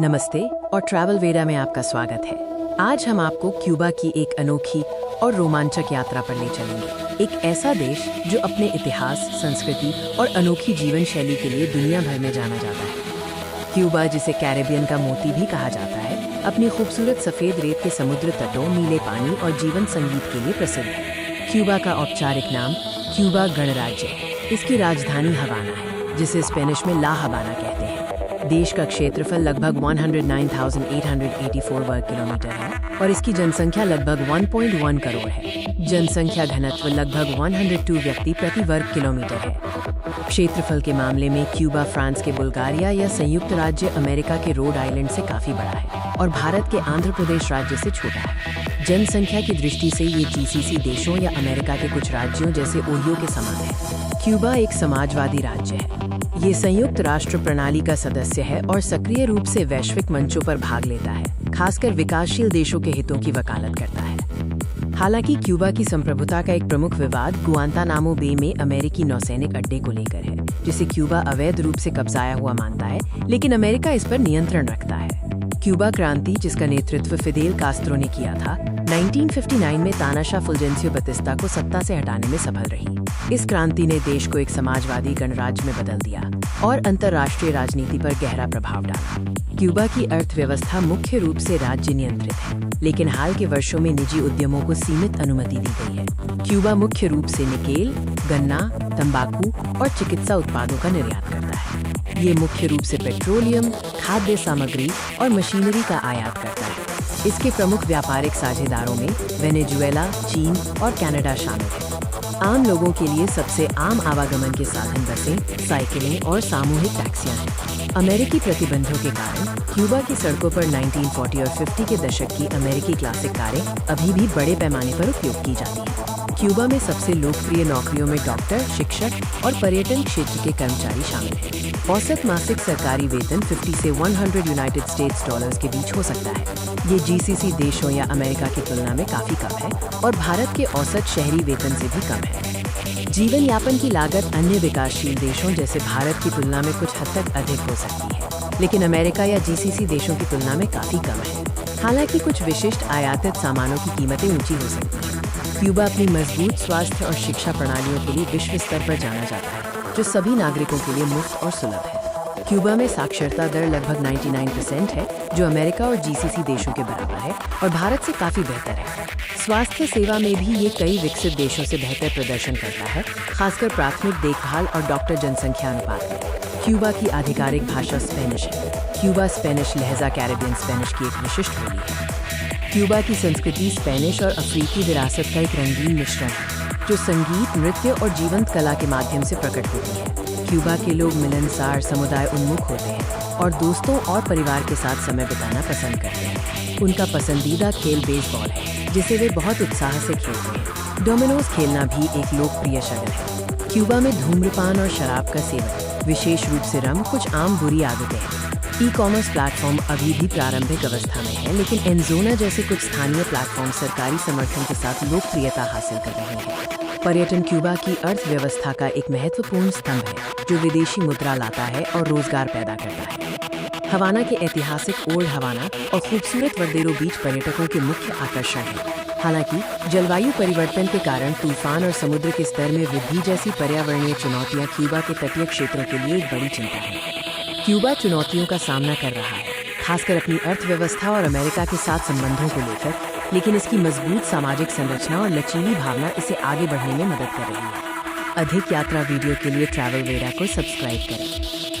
नमस्ते और travel vera में आपका स्वागत है। आज हम आपको क्यूबा की एक अनोखी और रोमांचक यात्रा पर ले चलेंगे। एक ऐसा देश जो अपने इतिहास, संस्कृति और अनोखी जीवन शैली के लिए दुनिया भर में जाना जाता है। क्यूबा, जिसे कैरेबियन का मोती भी कहा जाता है, अपनी खूबसूरत सफ़ेद रेत के समुद्र तटों, नीले पानी और जीवन संगीत के लिए प्रसिद्ध है। क्यूबा का औपचारिक नाम क्यूबा गणराज्य है। इसकी राजधानी हवाना है, जिसे स्पेनिश में ला हवाना कहते हैं। देश का क्षेत्रफल लगभग 109,884 वर्ग किलोमीटर है और इसकी जनसंख्या लगभग 1.1 करोड़ है। जनसंख्या घनत्व लगभग 102 व्यक्ति प्रति वर्ग किलोमीटर है। क्षेत्रफल के मामले में क्यूबा फ्रांस के बुल्गारिया या संयुक्त राज्य अमेरिका के रोड आइलैंड से काफी बड़ा है और भारत के आंध्र प्रदेश राज्य से छोटा है। जनसंख्या की दृष्टि से ये जीसीसी देशों या अमेरिका के कुछ राज्यों जैसे ओहियो के समान है। क्यूबा एक समाजवादी राज्य है। ये संयुक्त राष्ट्र प्रणाली का सदस्य है और सक्रिय रूप से वैश्विक मंचों पर भाग लेता है, खासकर विकासशील देशों के हितों की वकालत करता है। हालांकि क्यूबा की संप्रभुता का एक प्रमुख विवाद गुआंतानामो बे में अमेरिकी नौसैनिक अड्डे को लेकर है, जिसे क्यूबा अवैध रूप से कब्जाया हुआ मानता है, लेकिन अमेरिका इस पर नियंत्रण रखता है। क्यूबा क्रांति, जिसका नेतृत्व फिदेल कास्त्रो ने किया था, 1959 में तानाशाह फुल्जेंसियो बतिस्ता को सत्ता से हटाने में सफल रही। इस क्रांति ने देश को एक समाजवादी गणराज्य में बदल दिया और अंतर्राष्ट्रीय राजनीति पर गहरा प्रभाव डाला। क्यूबा की अर्थव्यवस्था मुख्य रूप से राज्य नियंत्रित है, लेकिन हाल के वर्षों में निजी उद्यमों को सीमित अनुमति दी गई है। क्यूबा मुख्य रूप से निकेल, गन्ना, तंबाकू और चिकित्सा उत्पादों का निर्यात करता है। ये मुख्य रूप से पेट्रोलियम, खाद्य सामग्री और मशीनरी का आयात करता है। इसके प्रमुख व्यापारिक साझेदारों में वेनेजुएला, चीन और कनाडा शामिल है। आम लोगों के लिए सबसे आम आवागमन के साधन बसें, साइकिलें और सामूहिक टैक्सियां हैं। अमेरिकी प्रतिबंधों के कारण क्यूबा की सड़कों पर 1940 और 50 के दशक की अमेरिकी क्लासिक कारें अभी भी बड़े पैमाने पर उपयोग की जाती हैं। क्यूबा में सबसे लोकप्रिय नौकरियों में डॉक्टर, शिक्षक और पर्यटन क्षेत्र के कर्मचारी शामिल हैं। औसत मासिक सरकारी वेतन 50 से 100 यूनाइटेड स्टेट्स डॉलर्स के बीच हो सकता है। ये जीसीसी देशों या अमेरिका की तुलना में काफी कम है और भारत के औसत शहरी वेतन से भी कम है। जीवन यापन की लागत अन्य विकासशील देशों जैसे भारत की तुलना में कुछ हद तक अधिक हो सकती है, लेकिन अमेरिका या जीसीसी देशों की तुलना में काफी कम है। हालांकि कुछ विशिष्ट आयातित सामानों की कीमतें ऊंची हो सकती हैं। क्यूबा अपनी मजबूत स्वास्थ्य और शिक्षा प्रणालियों के लिए विश्व स्तर पर जाना जाता है, जो सभी नागरिकों के लिए मुफ्त और सुलभ है। क्यूबा में साक्षरता दर लगभग 99% है, जो अमेरिका और जीसीसी देशों के बराबर है और भारत से काफी बेहतर है। स्वास्थ्य सेवा में भी ये कई विकसित देशों से बेहतर प्रदर्शन करता है, खासकर प्राथमिक देखभाल और डॉक्टर जनसंख्या अनुपात में। क्यूबा की आधिकारिक भाषा स्पेनिश है। क्यूबा स्पेनिश लहजा कैरेबियन स्पेनिश की एक विशिष्ट बोली है। क्यूबा की संस्कृति स्पेनिश और अफ्रीकी विरासत का एक रंगीन मिश्रण है, जो संगीत, नृत्य और जीवंत कला के माध्यम से प्रकट होती है। क्यूबा के लोग मिलनसार, समुदाय उन्मुख होते हैं और दोस्तों और परिवार के साथ समय बिताना पसंद करते हैं। उनका पसंदीदा खेल बेसबॉल है, जिसे वे बहुत उत्साह से खेलते हैं। डोमिनोज खेलना भी एक लोकप्रिय शगल है। क्यूबा में धूम्रपान और शराब का सेवन, विशेष रूप से रम, कुछ आम बुरी आदतें हैं। ई-कॉमर्स प्लेटफॉर्म अभी भी प्रारंभिक अवस्था में है, लेकिन एनजोना जैसे कुछ स्थानीय प्लेटफॉर्म सरकारी समर्थन के साथ लोकप्रियता हासिल कर रहे हैं। पर्यटन क्यूबा की अर्थव्यवस्था का एक महत्वपूर्ण स्तंभ है, जो विदेशी मुद्रा लाता है और रोजगार पैदा करता है। हवाना के ऐतिहासिक ओल्ड हवाना और खूबसूरत वर्देरो बीच पर्यटकों के मुख्य आकर्षण है। हालांकि जलवायु परिवर्तन के कारण तूफान और समुद्र के स्तर में वृद्धि जैसी पर्यावरणीय चुनौतियां क्यूबा के तटीय क्षेत्रों के लिए एक बड़ी चिंता है। क्यूबा चुनौतियों का सामना कर रहा है, खासकर अपनी अर्थव्यवस्था और अमेरिका के साथ संबंधों को लेकर, लेकिन इसकी मजबूत सामाजिक संरचना और लचीली भावना इसे आगे बढ़ने में मदद कर रही है। अधिक यात्रा वीडियो के लिए ट्रैवल वेरा को सब्सक्राइब करें।